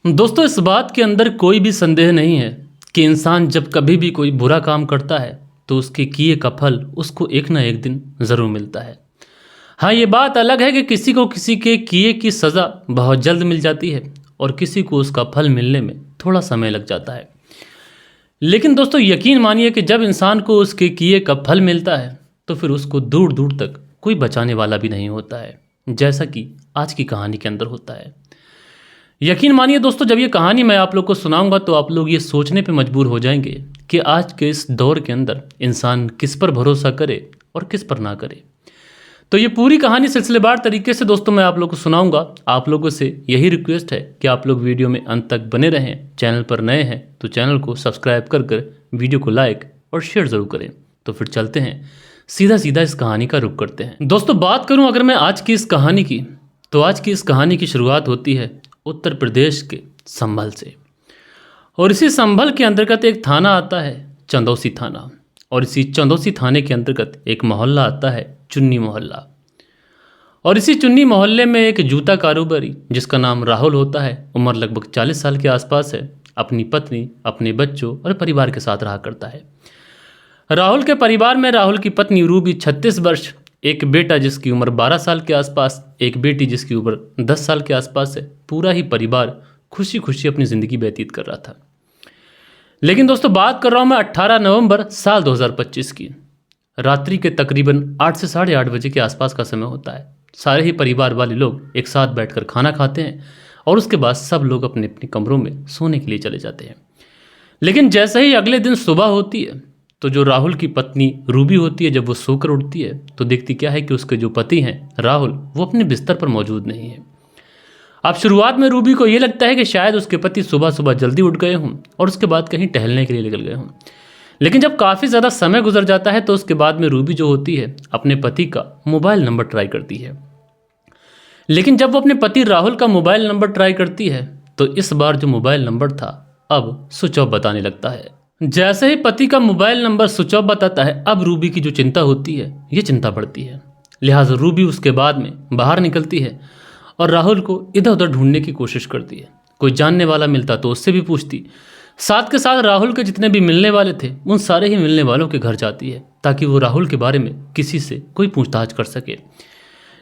दोस्तों, इस बात के अंदर कोई भी संदेह नहीं है कि इंसान जब कभी भी कोई बुरा काम करता है तो उसके किए का फल उसको एक ना एक दिन ज़रूर मिलता है। हाँ, ये बात अलग है कि किसी को किसी के किए की सज़ा बहुत जल्द मिल जाती है और किसी को उसका फल मिलने में थोड़ा समय लग जाता है। लेकिन दोस्तों, यकीन मानिए कि जब इंसान को उसके किए का फल मिलता है तो फिर उसको दूर दूर तक कोई बचाने वाला भी नहीं होता है, जैसा कि आज की कहानी के अंदर होता है। यकीन मानिए दोस्तों, जब ये कहानी मैं आप लोग को सुनाऊंगा तो आप लोग ये सोचने पे मजबूर हो जाएंगे कि आज के इस दौर के अंदर इंसान किस पर भरोसा करे और किस पर ना करे। तो ये पूरी कहानी सिलसिलेवार तरीके से दोस्तों मैं आप लोग को सुनाऊंगा। आप लोगों से यही रिक्वेस्ट है कि आप लोग वीडियो में अंत तक बने रहें। चैनल पर नए हैं तो चैनल को सब्सक्राइब कर वीडियो को लाइक और शेयर ज़रूर करें। तो फिर चलते हैं, सीधा सीधा इस कहानी का रुख करते हैं। दोस्तों, बात करूं अगर मैं आज की इस कहानी की, तो आज की इस कहानी की शुरुआत होती है उत्तर प्रदेश के संभल से। और इसी संभल के अंतर्गत एक थाना आता है, चंदौसी थाना। और इसी चंदौसी थाने के अंतर्गत एक मोहल्ला आता है, चुन्नी मोहल्ला। और इसी चुन्नी मोहल्ले में एक जूता कारोबारी जिसका नाम राहुल होता है, उम्र लगभग 40 साल के आसपास है, अपनी पत्नी, अपने बच्चों और परिवार के साथ रहा करता है। राहुल के परिवार में राहुल की पत्नी रूबी 36 वर्ष, एक बेटा जिसकी उम्र 12 साल के आसपास, एक बेटी जिसकी उम्र 10 साल के आसपास है। पूरा ही परिवार खुशी खुशी अपनी ज़िंदगी व्यतीत कर रहा था। लेकिन दोस्तों, बात कर रहा हूँ मैं 18 नवंबर साल 2025 की। रात्रि के तकरीबन 8 से 8:30 बजे के आसपास का समय होता है। सारे ही परिवार वाले लोग एक साथ बैठकर खाना खाते हैं और उसके बाद सब लोग अपने अपने कमरों में सोने के लिए चले जाते हैं। लेकिन जैसे ही अगले दिन सुबह होती है तो जो राहुल की पत्नी रूबी होती है, जब वो सोकर उठती है तो देखती क्या है कि उसके जो पति हैं राहुल, वो अपने बिस्तर पर मौजूद नहीं है। अब शुरुआत में रूबी को ये लगता है कि शायद उसके पति सुबह सुबह जल्दी उठ गए हों और उसके बाद कहीं टहलने के लिए निकल गए हों। लेकिन जब काफ़ी ज़्यादा समय गुजर जाता है तो उसके बाद में रूबी जो होती है अपने पति का मोबाइल नंबर ट्राई करती है। लेकिन जब वो अपने पति राहुल का मोबाइल नंबर ट्राई करती है तो इस बार जो मोबाइल नंबर था अब स्विच ऑफ बताने लगता है। जैसे ही पति का मोबाइल नंबर स्विच ऑफ बताता है, अब रूबी की जो चिंता होती है ये चिंता बढ़ती है। लिहाजा रूबी उसके बाद में बाहर निकलती है और राहुल को इधर उधर ढूंढने की कोशिश करती है। कोई जानने वाला मिलता तो उससे भी पूछती। साथ के साथ राहुल के जितने भी मिलने वाले थे उन सारे ही मिलने वालों के घर जाती है ताकि वो राहुल के बारे में किसी से कोई पूछताछ कर सके।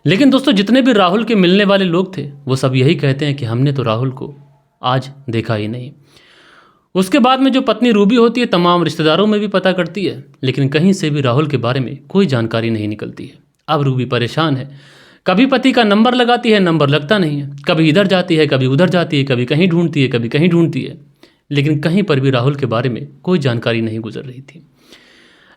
लेकिन दोस्तों, जितने भी राहुल के मिलने वाले लोग थे वो सब यही कहते हैं कि हमने तो राहुल को आज देखा ही नहीं। उसके बाद में जो पत्नी रूबी होती है तमाम रिश्तेदारों में भी पता करती है, लेकिन कहीं से भी राहुल के बारे में कोई जानकारी नहीं निकलती है। अब रूबी परेशान है। कभी पति का नंबर लगाती है, नंबर लगता नहीं है। कभी इधर जाती है, कभी उधर जाती है, कभी कहीं ढूंढती है, कभी कहीं ढूंढती है, लेकिन कहीं पर भी राहुल के बारे में कोई जानकारी नहीं गुजर रही थी।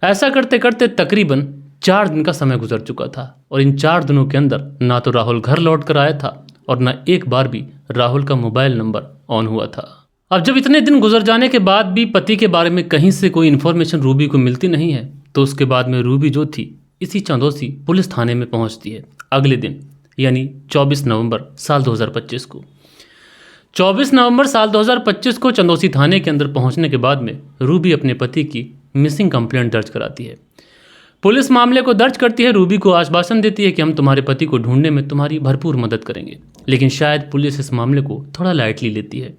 ऐसा करते करते तकरीबन 4 दिन का समय गुजर चुका था और इन 4 दिनों के अंदर ना तो राहुल घर लौट कर आया था और ना एक बार भी राहुल का मोबाइल नंबर ऑन हुआ था। अब जब इतने दिन गुजर जाने के बाद भी पति के बारे में कहीं से कोई इन्फॉर्मेशन रूबी को मिलती नहीं है तो उसके बाद में रूबी जो थी इसी चंदौसी पुलिस थाने में पहुंचती है अगले दिन, यानी 24 नवंबर साल 2025 को। 24 नवंबर साल 2025 को चंदौसी थाने के अंदर पहुंचने के बाद में रूबी अपने पति की मिसिंग कंप्लेंट दर्ज कराती है। पुलिस मामले को दर्ज करती है, रूबी को आश्वासन देती है कि हम तुम्हारे पति को ढूंढने में तुम्हारी भरपूर मदद करेंगे। लेकिन शायद पुलिस इस मामले को थोड़ा लाइटली लेती है।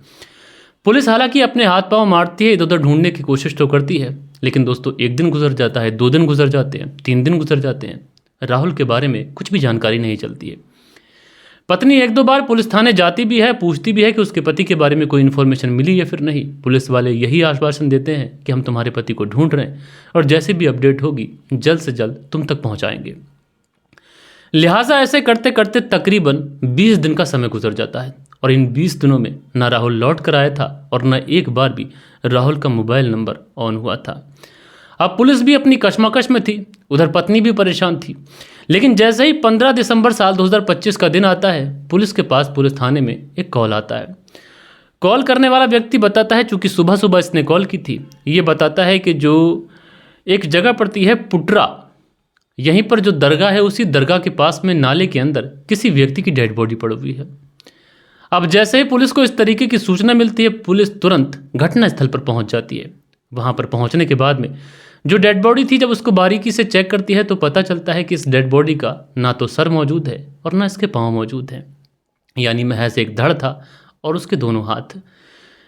पुलिस हालांकि अपने हाथ पांव मारती है, इधर उधर ढूंढने की कोशिश तो करती है, लेकिन दोस्तों 1 दिन गुजर जाता है, 2 दिन गुजर जाते हैं, 3 दिन गुजर जाते हैं, राहुल के बारे में कुछ भी जानकारी नहीं चलती है। पत्नी 1-2 बार पुलिस थाने जाती भी है, पूछती भी है कि उसके पति के बारे में कोई इन्फॉर्मेशन मिली या फिर नहीं। पुलिस वाले यही आश्वासन देते हैं कि हम तुम्हारे पति को ढूंढ रहे हैं और जैसे भी अपडेट होगी जल्द से जल्द तुम तक पहुँचाएंगे। लिहाजा ऐसे करते करते तकरीबन 20 दिन का समय गुजर जाता है और इन 20 दिनों में ना राहुल लौट कर आया था और न एक बार भी राहुल का मोबाइल नंबर ऑन हुआ था। अब पुलिस भी अपनी कशमकश में थी, उधर पत्नी भी परेशान थी। लेकिन जैसे ही 15 दिसंबर साल 2025 का दिन आता है, पुलिस के पास पुलिस थाने में एक कॉल आता है। कॉल करने वाला व्यक्ति बताता है, चूँकि सुबह सुबह इसने कॉल की थी, ये बताता है कि जो एक जगह पड़ती है पुटरा, यहीं पर जो दरगाह है उसी दरगाह के पास में नाले के अंदर किसी व्यक्ति की डेड बॉडी पड़ी हुई है। अब जैसे ही पुलिस को इस तरीके की सूचना मिलती है, पुलिस तुरंत घटनास्थल पर पहुंच जाती है। वहां पर पहुंचने के बाद में जो डेड बॉडी थी, जब उसको बारीकी से चेक करती है तो पता चलता है कि इस डेड बॉडी का ना तो सर मौजूद है और ना इसके पाँव मौजूद हैं, यानी महज एक धड़ था और उसके दोनों हाथ।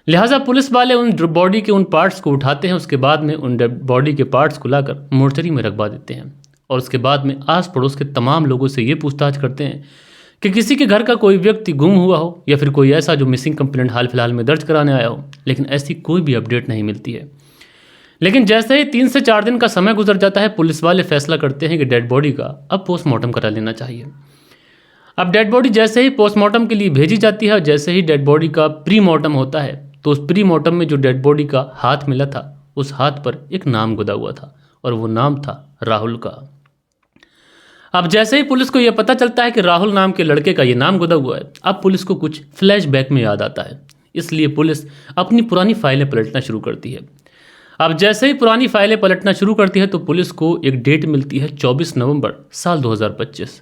लिहाजा पुलिस वाले उन बॉडी के उन पार्ट्स को उठाते हैं, उसके बाद में उन बॉडी के पार्ट्स को लाकर मोर्चरी में रखवा देते हैं और उसके बाद में आस पड़ोस के तमाम लोगों से ये पूछताछ करते हैं कि किसी के घर का कोई व्यक्ति गुम हुआ हो या फिर कोई ऐसा जो मिसिंग कंप्लेंट हाल फिलहाल में दर्ज कराने आया हो, लेकिन ऐसी कोई भी अपडेट नहीं मिलती है। लेकिन जैसे ही 3 से 4 दिन का समय गुजर जाता है, पुलिस वाले फैसला करते हैं कि डेड बॉडी का अब पोस्टमार्टम करा लेना चाहिए। अब डेड बॉडी जैसे ही पोस्टमार्टम के लिए भेजी जाती है और जैसे ही डेड बॉडी का प्री मॉर्टम होता है, तो उस प्री मॉर्टम में जो डेड बॉडी का हाथ मिला था, उस हाथ पर एक नाम गुदा हुआ था और वो नाम था राहुल का। अब जैसे ही पुलिस को यह पता चलता है कि राहुल नाम के लड़के का ये नाम गुदा हुआ है, अब पुलिस को कुछ फ्लैशबैक में याद आता है, इसलिए पुलिस अपनी पुरानी फाइलें पलटना शुरू करती है। अब जैसे ही पुरानी फाइलें पलटना शुरू करती है तो पुलिस को एक डेट मिलती है 24 नवंबर साल 2025।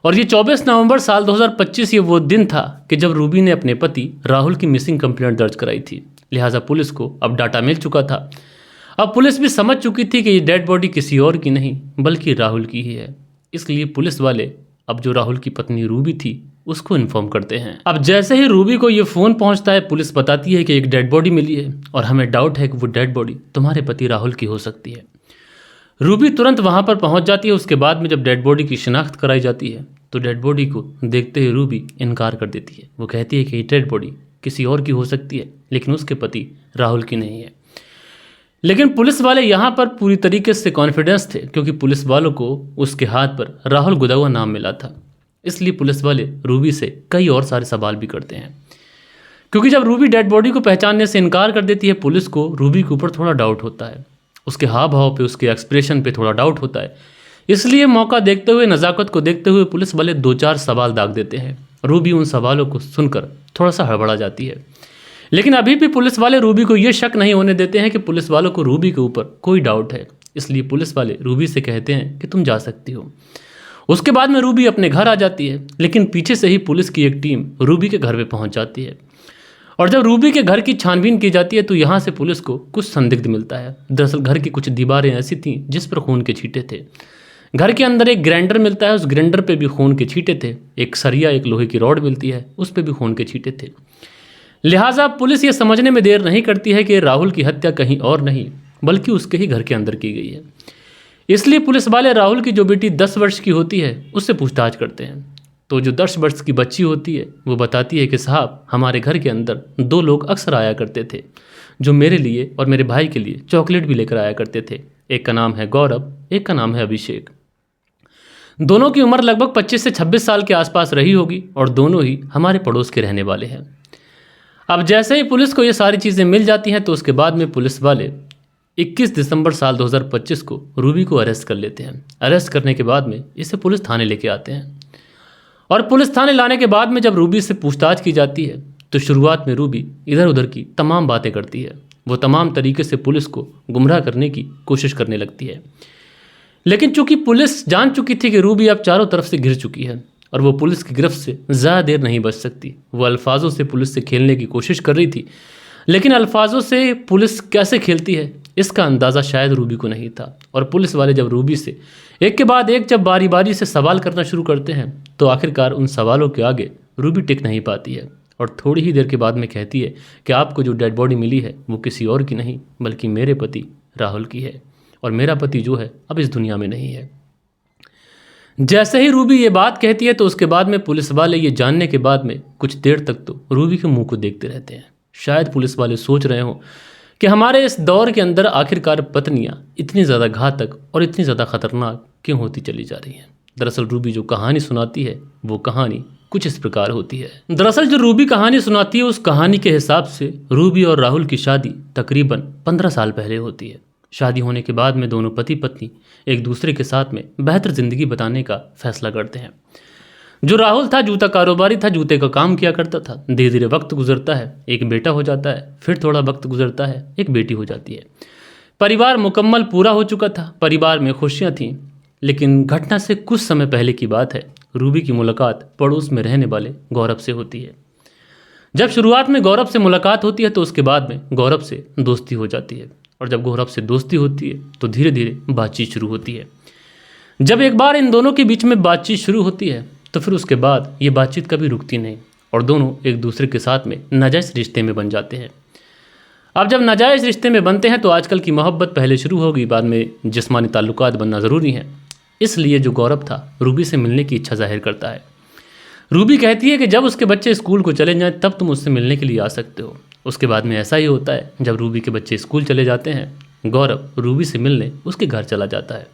और ये 24 नवंबर साल 2025 ये वो दिन था कि जब रूबी ने अपने पति राहुल की मिसिंग कंप्लेंट दर्ज कराई थी। लिहाजा पुलिस को अब डाटा मिल चुका था। अब पुलिस भी समझ चुकी थी कि ये डेड बॉडी किसी और की नहीं बल्कि राहुल की ही है। इसलिए पुलिस वाले अब जो राहुल की पत्नी रूबी थी उसको इन्फॉर्म करते हैं। अब जैसे ही रूबी को ये फ़ोन पहुंचता है, पुलिस बताती है कि एक डेड बॉडी मिली है और हमें डाउट है कि वो डेड बॉडी तुम्हारे पति राहुल की हो सकती है। रूबी तुरंत वहां पर पहुंच जाती है। उसके बाद में जब डेड बॉडी की शिनाख्त कराई जाती है तो डेड बॉडी को देखते ही रूबी इनकार कर देती है। वो कहती है कि ये डेड बॉडी किसी और की हो सकती है लेकिन उसके पति राहुल की नहीं है। लेकिन पुलिस वाले यहाँ पर पूरी तरीके से कॉन्फिडेंस थे क्योंकि पुलिस वालों को उसके हाथ पर राहुल गुदा हुआ नाम मिला था। इसलिए पुलिस वाले रूबी से कई और सारे सवाल भी करते हैं क्योंकि जब रूबी डेड बॉडी को पहचानने से इनकार कर देती है, पुलिस को रूबी के ऊपर थोड़ा डाउट होता है, उसके हाव भाव पे, उसके एक्सप्रेशन पे थोड़ा डाउट होता है। इसलिए मौका देखते हुए, नज़ाकत को देखते हुए पुलिस वाले 2-4 सवाल दाग देते हैं। रूबी उन सवालों को सुनकर थोड़ा सा हड़बड़ा जाती है, लेकिन अभी भी पुलिस वाले रूबी को ये शक नहीं होने देते हैं कि पुलिस वालों को रूबी के ऊपर कोई डाउट है। इसलिए पुलिस वाले रूबी से कहते हैं कि तुम जा सकती हो। उसके बाद में रूबी अपने घर आ जाती है, लेकिन पीछे से ही पुलिस की एक टीम रूबी के घर पे पहुंच जाती है और जब रूबी के घर की छानबीन की जाती है तो यहाँ से पुलिस को कुछ संदिग्ध मिलता है। दरअसल घर की कुछ दीवारें ऐसी थीं जिस पर खून के छींटे थे। घर के अंदर एक ग्राइंडर मिलता है, उस ग्राइंडर पे भी खून के छींटे थे। एक सरिया, एक लोहे की रॉड मिलती है, उस पर भी खून के छींटे थे। लिहाजा पुलिस ये समझने में देर नहीं करती है कि राहुल की हत्या कहीं और नहीं बल्कि उसके ही घर के अंदर की गई है। इसलिए पुलिस वाले राहुल की जो बेटी 10 वर्ष की होती है उससे पूछताछ करते हैं। तो जो 10 वर्ष की बच्ची होती है वो बताती है कि साहब, हमारे घर के अंदर 2 लोग अक्सर आया करते थे जो मेरे लिए और मेरे भाई के लिए चॉकलेट भी लेकर आया करते थे। एक का नाम है गौरव, एक का नाम है अभिषेक। दोनों की उम्र लगभग 25 से 26 साल के आसपास रही होगी और दोनों ही हमारे पड़ोस के रहने वाले हैं। अब जैसे ही पुलिस को ये सारी चीज़ें मिल जाती हैं तो उसके बाद में पुलिस वाले 21 दिसंबर साल 2025 को रूबी को अरेस्ट कर लेते हैं। अरेस्ट करने के बाद में इसे पुलिस थाने लेके आते हैं और पुलिस थाने लाने के बाद में जब रूबी से पूछताछ की जाती है तो शुरुआत में रूबी इधर उधर की तमाम बातें करती है। वो तमाम तरीके से पुलिस को गुमराह करने की कोशिश करने लगती है, लेकिन चूंकि पुलिस जान चुकी थी कि रूबी अब चारों तरफ से घिर चुकी है और वो पुलिस की गिरफ्त से ज़्यादा देर नहीं बच सकती। वो अल्फाजों से पुलिस से खेलने की कोशिश कर रही थी, लेकिन अल्फाजों से पुलिस कैसे खेलती है इसका अंदाज़ा शायद रूबी को नहीं था। और पुलिस वाले जब रूबी से एक के बाद एक जब बारी बारी से सवाल करना शुरू करते हैं तो आखिरकार उन सवालों के आगे रूबी टिक नहीं पाती है और थोड़ी ही देर के बाद में कहती है कि आपको जो डेड बॉडी मिली है वो किसी और की नहीं बल्कि मेरे पति राहुल की है और मेरा पति जो है अब इस दुनिया में नहीं है। जैसे ही रूबी ये बात कहती है तो उसके बाद में पुलिस वाले ये जानने के बाद में कुछ देर तक तो रूबी के मुंह को देखते रहते हैं। शायद पुलिस वाले सोच रहे हों कि हमारे इस दौर के अंदर आखिरकार पत्नियां इतनी ज़्यादा घातक और इतनी ज़्यादा खतरनाक क्यों होती चली जा रही हैं। दरअसल रूबी जो कहानी सुनाती है वो कहानी कुछ इस प्रकार होती है। दरअसल जो रूबी कहानी सुनाती है उस कहानी के हिसाब से रूबी और राहुल की शादी तकरीबन 15 साल पहले होती है। शादी होने के बाद में दोनों पति पत्नी एक दूसरे के साथ में बेहतर ज़िंदगी बताने का फैसला करते हैं। जो राहुल था जूता कारोबारी था, जूते का काम किया करता था। धीरे धीरे वक्त गुजरता है, एक बेटा हो जाता है, फिर थोड़ा वक्त गुजरता है, एक बेटी हो जाती है। परिवार मुकम्मल पूरा हो चुका था, परिवार में खुशियाँ थीं। लेकिन घटना से कुछ समय पहले की बात है, रूबी की मुलाकात पड़ोस में रहने वाले गौरव से होती है। जब शुरुआत में गौरव से मुलाकात होती है तो उसके बाद में गौरव से दोस्ती हो जाती है और जब गौरव से दोस्ती होती है तो धीरे धीरे बातचीत शुरू होती है। जब एक बार इन दोनों के बीच में बातचीत शुरू होती है तो फिर उसके बाद ये बातचीत कभी रुकती नहीं और दोनों एक दूसरे के साथ में नाजायज़ रिश्ते में बन जाते हैं। अब जब नाजायज़ रिश्ते में बनते हैं तो आजकल की मोहब्बत पहले शुरू होगी, बाद में जिस्मानी ताल्लुकात बनना ज़रूरी है। इसलिए जो गौरव था रूबी से मिलने की इच्छा जाहिर करता है। रूबी कहती है कि जब उसके बच्चे स्कूल को चले जाएं तब तुम उससे मिलने के लिए आ सकते हो। उसके बाद में ऐसा ही होता है, जब रूबी के बच्चे स्कूल चले जाते हैं गौरव रूबी से मिलने उसके घर चला जाता है।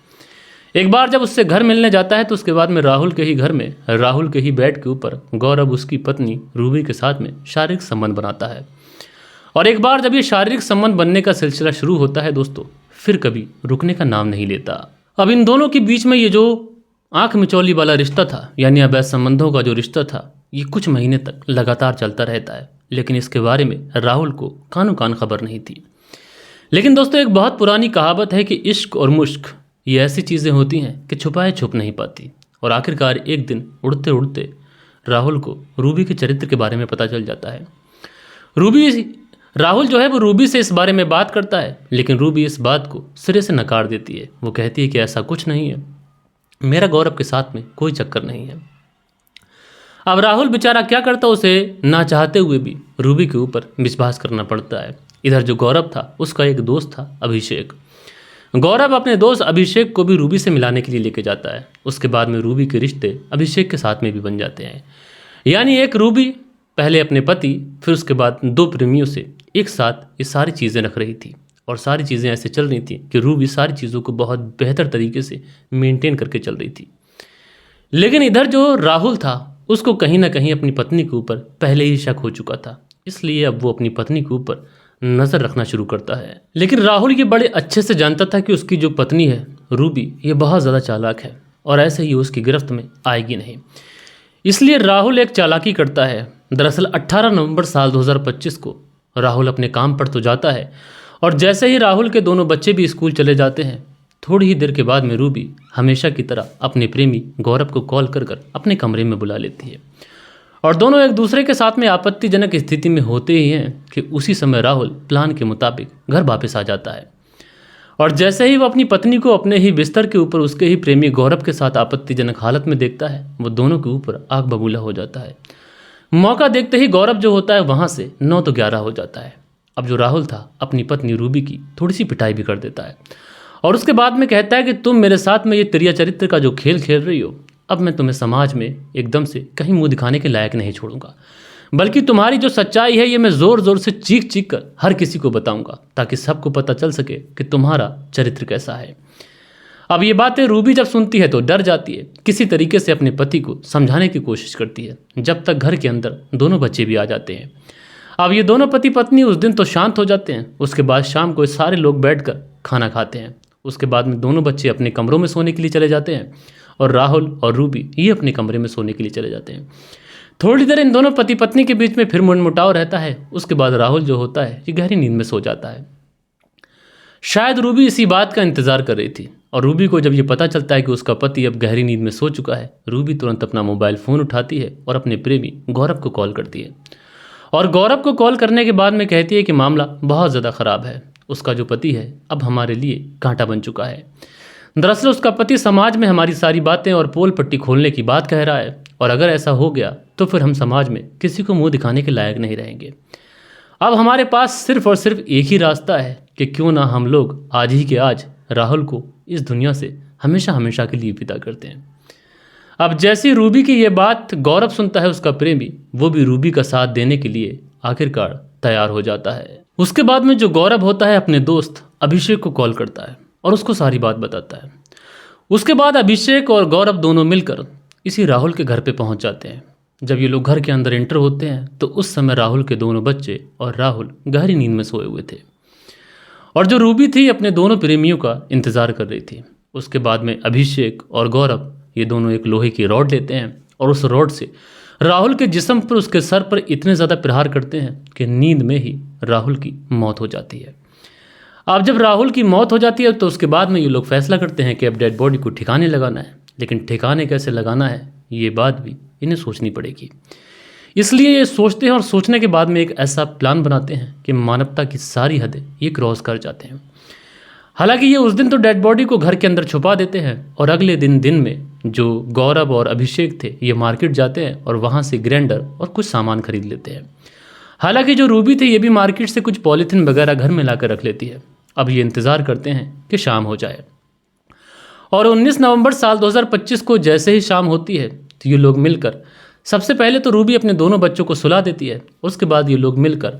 एक बार जब उससे घर मिलने जाता है तो उसके बाद में राहुल के ही घर में, राहुल के ही बेड के ऊपर गौरव उसकी पत्नी रूबी के साथ में शारीरिक संबंध बनाता है। और एक बार जब ये शारीरिक संबंध बनने का सिलसिला शुरू होता है दोस्तों, फिर कभी रुकने का नाम नहीं लेता। अब इन दोनों के बीच में ये जो आंख मिचौली वाला रिश्ता था, यानी अवैध संबंधों का जो रिश्ता था, ये कुछ महीने तक लगातार चलता रहता है। लेकिन इसके बारे में राहुल को कानो कान खबर नहीं थी। लेकिन दोस्तों एक बहुत पुरानी कहावत है कि इश्क और मुश्क ये ऐसी चीज़ें होती हैं कि छुपाए छुप नहीं पाती। और आखिरकार एक दिन उड़ते उड़ते राहुल को रूबी के चरित्र के बारे में पता चल जाता है। राहुल जो है वो रूबी से इस बारे में बात करता है, लेकिन रूबी इस बात को सिरे से नकार देती है। वो कहती है कि ऐसा कुछ नहीं है, मेरा गौरव के साथ में कोई चक्कर नहीं है। अब राहुल बेचारा क्या करता, उसे ना चाहते हुए भी रूबी के ऊपर विश्वास करना पड़ता है। इधर जो गौरव था उसका एक दोस्त था अभिषेक। गौरव अपने दोस्त अभिषेक को भी रूबी से मिलाने के लिए लेके जाता है। उसके बाद में रूबी के रिश्ते अभिषेक के साथ में भी बन जाते हैं। यानी एक रूबी पहले अपने पति, फिर उसके बाद दो प्रेमियों से एक साथ ये सारी चीज़ें रख रही थी। और सारी चीज़ें ऐसे चल रही थी कि रूबी सारी चीज़ों को बहुत बेहतर तरीके से मेंटेन करके चल रही थी। लेकिन इधर जो राहुल था उसको कहीं ना कहीं अपनी पत्नी के ऊपर पहले ही शक हो चुका था, इसलिए अब वो अपनी पत्नी के ऊपर नज़र रखना शुरू करता है। लेकिन राहुल ये बड़े अच्छे से जानता था कि उसकी जो पत्नी है रूबी, ये बहुत ज़्यादा चालाक है और ऐसे ही उसकी गिरफ्त में आएगी नहीं। इसलिए राहुल एक चालाकी करता है। दरअसल 18 नवंबर साल 2025 को राहुल अपने काम पर तो जाता है, और जैसे ही राहुल के दोनों बच्चे भी स्कूल चले जाते हैं, थोड़ी ही देर के बाद में रूबी हमेशा की तरह अपने प्रेमी गौरव को कॉल कर अपने कमरे में बुला लेती है। और दोनों एक दूसरे के साथ में आपत्तिजनक स्थिति में होते ही हैं कि उसी समय राहुल प्लान के मुताबिक घर वापस आ जाता है। और जैसे ही वो अपनी पत्नी को अपने ही बिस्तर के ऊपर उसके ही प्रेमी गौरव के साथ आपत्तिजनक हालत में देखता है, वो दोनों के ऊपर आग बबूला हो जाता है। मौका देखते ही गौरव जो होता है वहाँ से 9 तो 11 हो जाता है। अब जो राहुल था अपनी पत्नी रूबी की थोड़ी सी पिटाई भी कर देता है और उसके बाद में कहता है कि तुम मेरे साथ में ये तिरिया चरित्र का जो खेल खेल रही हो, अब मैं तुम्हें समाज में एकदम से कहीं मुंह दिखाने के लायक नहीं छोड़ूंगा, बल्कि तुम्हारी जो सच्चाई है ये मैं ज़ोर ज़ोर से चीख चीख कर हर किसी को बताऊंगा, ताकि सबको पता चल सके कि तुम्हारा चरित्र कैसा है। अब ये बातें रूबी जब सुनती है तो डर जाती है, किसी तरीके से अपने पति को समझाने की कोशिश करती है, जब तक घर के अंदर दोनों बच्चे भी आ जाते हैं। अब ये दोनों पति पत्नी उस दिन तो शांत हो जाते हैं। उसके बाद शाम को सारे लोग बैठकर खाना खाते हैं। उसके बाद में दोनों बच्चे अपने कमरों में सोने के लिए चले जाते हैं और राहुल और रूबी ये अपने कमरे में सोने के लिए चले जाते हैं। थोड़ी देर इन दोनों पति पत्नी के बीच में फिर मनमुटाव रहता है। उसके बाद राहुल जो होता है ये गहरी नींद में सो जाता है। शायद रूबी इसी बात का इंतजार कर रही थी, और रूबी को जब ये पता चलता है कि उसका पति अब गहरी नींद में सो चुका है, रूबी तुरंत अपना मोबाइल फ़ोन उठाती है और अपने प्रेमी गौरव को कॉल करती है। और गौरव को कॉल करने के बाद में कहती है कि मामला बहुत ज़्यादा ख़राब है, उसका जो पति है अब हमारे लिए कांटा बन चुका है। दरअसल उसका पति समाज में हमारी सारी बातें और पोल पट्टी खोलने की बात कह रहा है, और अगर ऐसा हो गया तो फिर हम समाज में किसी को मुंह दिखाने के लायक नहीं रहेंगे। अब हमारे पास सिर्फ और सिर्फ एक ही रास्ता है कि क्यों ना हम लोग आज ही के आज राहुल को इस दुनिया से हमेशा हमेशा के लिए विदा करते हैं। अब जैसी रूबी की ये बात गौरव सुनता है, उसका प्रेमी, वो भी रूबी का साथ देने के लिए आखिरकार तैयार हो जाता है। उसके बाद में जो गौरव होता है अपने दोस्त अभिषेक को कॉल करता है और उसको सारी बात बताता है। उसके बाद अभिषेक और गौरव दोनों मिलकर इसी राहुल के घर पे पहुंच जाते हैं। जब ये लोग घर के अंदर एंटर होते हैं तो उस समय राहुल के दोनों बच्चे और राहुल गहरी नींद में सोए हुए थे, और जो रूबी थी अपने दोनों प्रेमियों का इंतजार कर रही थी। उसके बाद में अभिषेक और गौरव ये दोनों एक लोहे की रॉड लेते हैं और उस रॉड से राहुल के जिस्म पर, उसके सर पर इतने ज़्यादा प्रहार करते हैं कि नींद में ही राहुल की मौत हो जाती है। अब जब राहुल की मौत हो जाती है तो उसके बाद में ये लोग फैसला करते हैं कि अब डेड बॉडी को ठिकाने लगाना है, लेकिन ठिकाने कैसे लगाना है ये बात भी इन्हें सोचनी पड़ेगी। इसलिए ये सोचते हैं और सोचने के बाद में एक ऐसा प्लान बनाते हैं कि मानवता की सारी हदें ये क्रॉस कर जाते हैं। हालांकि ये उस दिन तो डेड बॉडी को घर के अंदर छुपा देते हैं और अगले दिन में जो गौरव और अभिषेक थे ये मार्केट जाते हैं और वहाँ से ग्राइंडर और कुछ सामान खरीद लेते हैं। हालांकि जो रूबी थे ये भी मार्केट से कुछ पॉलीथिन वगैरह घर में लाकर रख लेती है। अब ये इंतज़ार करते हैं कि शाम हो जाए और 19 नवंबर साल 2025 को जैसे ही शाम होती है तो ये लोग मिलकर सबसे पहले तो रूबी अपने दोनों बच्चों को सुला देती है। उसके बाद ये लोग मिलकर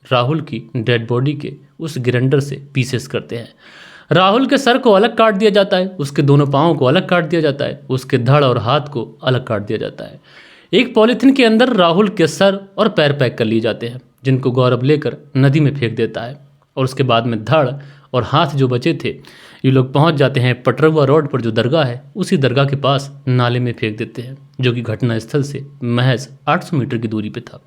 राहुल की डेड बॉडी के उस ग्राइंडर से पीसेस करते हैं। राहुल के सर को अलग काट दिया जाता है, उसके दोनों पाँवों को अलग काट दिया जाता है, उसके धड़ और हाथ को अलग काट दिया जाता है। एक पॉलीथिन के अंदर राहुल के सर और पैर पैक कर लिए जाते हैं, जिनको गौरव लेकर नदी में फेंक देता है। और उसके बाद में धड़ और हाथ जो बचे थे ये लोग पहुंच जाते हैं पटरवा रोड पर जो दरगाह है, उसी दरगाह के पास नाले में फेंक देते हैं, जो कि घटनास्थल से महज 800 मीटर की दूरी पे था।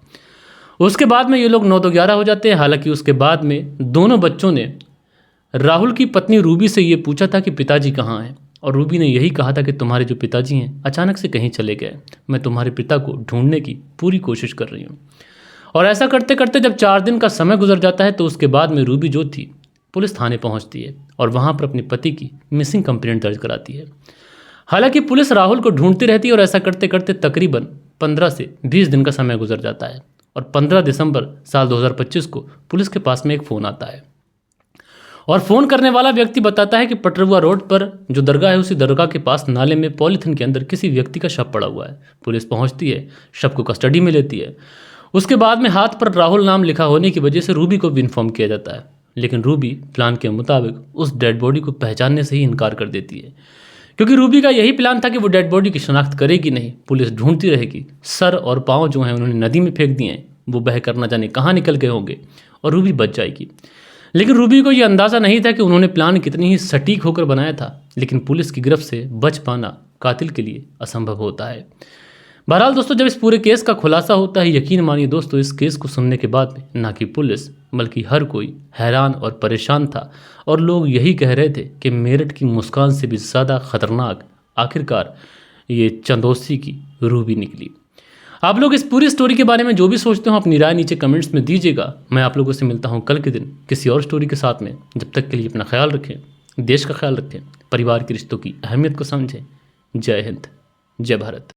उसके बाद में ये लोग 9-11 हो जाते हैं। हालांकि उसके बाद में दोनों बच्चों ने राहुल की पत्नी रूबी से ये पूछा था कि पिताजी कहाँ हैं, और रूबी ने यही कहा था कि तुम्हारे जो पिताजी हैं अचानक से कहीं चले गए, मैं तुम्हारे पिता को ढूंढने की पूरी कोशिश कर रही हूँ। और ऐसा करते करते जब 4 दिन का समय गुजर जाता है तो उसके बाद में रूबी जो थी पुलिस थाने पहुँचती है और वहाँ पर अपने पति की मिसिंग कंप्लेंट दर्ज कराती है। हालांकि पुलिस राहुल को ढूंढती रहती है और ऐसा करते करते तकरीबन 15 से 20 दिन का समय गुजर जाता है और 15 दिसंबर साल 2025 को पुलिस के पास में एक फ़ोन आता है और फ़ोन करने वाला व्यक्ति बताता है कि पटरुआ रोड पर जो दरगाह है उसी दरगाह के पास नाले में पॉलीथिन के अंदर किसी व्यक्ति का शव पड़ा हुआ है। पुलिस पहुंचती है, शव को कस्टडी में लेती है। उसके बाद में हाथ पर राहुल नाम लिखा होने की वजह से रूबी को भी इन्फॉर्म किया जाता है, लेकिन रूबी प्लान के मुताबिक उस डेड बॉडी को पहचानने से ही इनकार कर देती है, क्योंकि रूबी का यही प्लान था कि वो डेड बॉडी की शनाख्त करेगी नहीं, पुलिस ढूंढती रहेगी। सर और पाँव जो हैं उन्होंने नदी में फेंक दिए हैं, वो बह कर न जाने कहाँ निकल गए होंगे और रूबी बच जाएगी। लेकिन रूबी को ये अंदाज़ा नहीं था कि उन्होंने प्लान कितनी ही सटीक होकर बनाया था, लेकिन पुलिस की गिरफ्त से बच पाना कातिल के लिए असंभव होता है। बहरहाल दोस्तों, जब इस पूरे केस का खुलासा होता है, यकीन मानिए दोस्तों, इस केस को सुनने के बाद में ना कि पुलिस बल्कि हर कोई हैरान और परेशान था और लोग यही कह रहे थे कि मेरठ की मुस्कान से भी ज़्यादा खतरनाक आखिरकार ये चंदौसी की रूबी निकली। आप लोग इस पूरी स्टोरी के बारे में जो भी सोचते हो अपनी राय नीचे कमेंट्स में दीजिएगा। मैं आप लोगों से मिलता हूँ कल के दिन किसी और स्टोरी के साथ में। जब तक के लिए अपना ख्याल रखें, देश का ख्याल रखें, परिवार के रिश्तों की अहमियत को समझें। जय हिंद, जय भारत।